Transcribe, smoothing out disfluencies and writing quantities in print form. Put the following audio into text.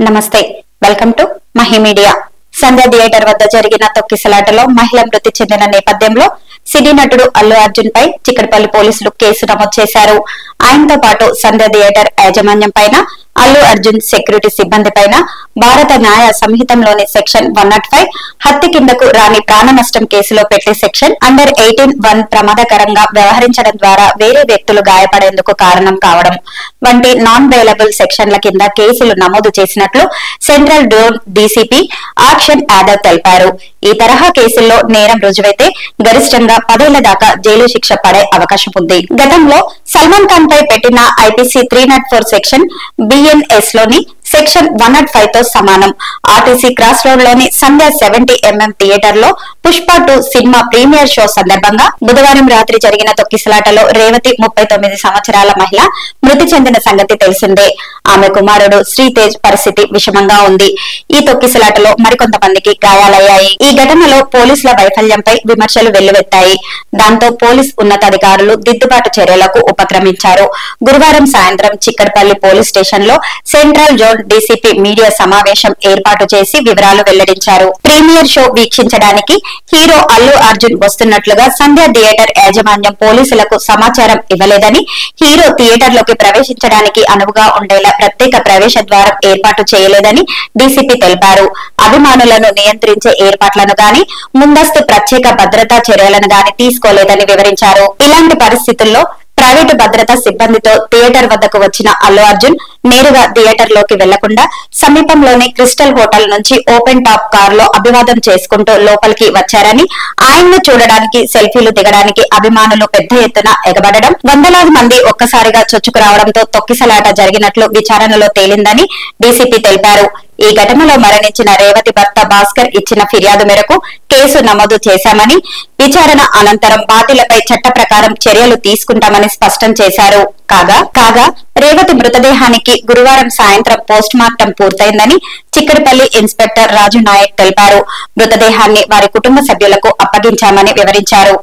నమస్తే welcome to Mahi media. Sandhya theatre వద్ద జరిగిన తొక్కిసలాటలో మహిళ మృతి చెందిన నేపథ్యంలో సినీ నటుడు అల్లు అర్జున్ పై చిక్కడపల్లి పోలీసులు కేసు నమోదు చేశారు. ఆయనతో పాటు సంధ్య థియేటర్ యాజమాన్యం పైన, అల్లు అర్జున్ సెక్యూరిటీ సిబ్బంది పైన భారత న్యాయ సంహితంలోని సెక్షన్ 105 హత్య కిందకు రాని ప్రాణ నష్టం కేసులో పెట్టే సెక్షన్ అండర్ 18(1) ప్రమాదకరంగా వ్యవహరించడం ద్వారా వేరే వ్యక్తులు గాయపడేందుకు కారణం కావడం వంటి నాన్ బెయిలబుల్ సెక్షన్ల కింద కేసులు నమోదు చేసినట్లు central zone DCP Akshansh Yadav తెలిపారు. ఈ తరహా కేసుల్లో నేరం రుజువైతే గరిష్టంగా 10 ఏళ్ల దాకా జైలు శిక్ష పడే అవకాశం ఉంది. గతంలో సల్మాన్ ఖాన్ పై పెట్టిన ఐపీసీ 304 సెక్షన్ బిఎన్ఎస్ లోని సెక్షన్ 105 తో సమానం. ఆర్టీసీ క్రాస్ రోడ్ లోని సంధ్య 70mm థియేటర్ లో పుష్ప 2 సినిమా ప్రీమియర్ షో సందర్భంగా బుధవారం రాత్రి జరిగిన తొక్కిసలాటలో రేవతి 39 సంవత్సరాల మహిళ మృతి చెందిన సంగతి తెలిసిందే. ఆమె కుమారుడు శ్రీతేజ్ పరిస్థితి విషమంగా ఉంది. ఈ తొక్కిసలాటలో మరికొంతమందికి గాయాలయ్యాయి. ఈ ఘటనలో పోలీసుల వైఫల్యంపై విమర్శలు వెల్లువెత్తాయి. దాంతో పోలీస్ ఉన్నతాధికారులు దిద్దుబాటు చర్యలకు ఉపక్రమించారు. గురువారం సాయంత్రం చిక్కడపల్లి పోలీస్ స్టేషన్ లో సెంట్రల్ జోన్ డీసీపీ మీడియా సమావేశం ఏర్పాటు చేసి వివరాలు వెల్లడించారు. ప్రీమియర్ షో వీక్షించడానికి హీరో అల్లు అర్జున్ వస్తున్నట్లుగా సంధ్య థియేటర్ యాజమాన్యం పోలీసులకు సమాచారం ఇవ్వలేదని, హీరో థియేటర్ లోకి ప్రవేశించడానికి అనువుగా ఉండేలా ప్రత్యేక ప్రవేశ ద్వారం ఏర్పాటు చేయలేదని డీసీపీ తెలిపారు. అభిమానులను నియంత్రించే ఏర్పాట్లను గాని, ముందస్తు ప్రత్యేక భద్రతా చర్యలను గాని తీసుకోలేదని వివరించారు. ఇలాంటి పరిస్థితుల్లో ప్రైవేటు భద్రతా సిబ్బందితో థియేటర్ వద్దకు వచ్చిన అల్లు అర్జున్ నేరుగా థియేటర్ లోకి వెళ్లకుండా సమీపంలోని క్రిస్టల్ హోటల్ నుంచి ఓపెన్ టాప్ కార్ లో అభివాదం చేసుకుంటూ లోపలికి వచ్చారని, ఆయన్ను చూడడానికి సెల్ఫీలు దిగడానికి అభిమానులు పెద్ద ఎత్తున ఎగబడడం, వందలాది మంది ఒక్కసారిగా చొచ్చుకురావడంతో తొక్కిసలాట జరిగినట్లు విచారణలో తేలిందని డీసీపీ తెలిపారు. ఈ ఘటనలో మరణించిన రేవతి భర్త భాస్కర్ ఇచ్చిన ఫిర్యాదు మేరకు కేసు నమోదు చేశామని, విచారణ అనంతరం బాధ్యులపై చట్ట ప్రకారం చర్యలు తీసుకుంటామని స్పష్టం చేశారు. కాగా రేవతి మృతదేహానికి గురువారం సాయంత్రం పోస్ట్ మార్టం పూర్తయిందని చిక్కడపల్లి ఇన్స్పెక్టర్ రాజు నాయక్ తెలిపారు. మృతదేహాన్ని వారి కుటుంబ సభ్యులకు అప్పగించామని వివరించారు.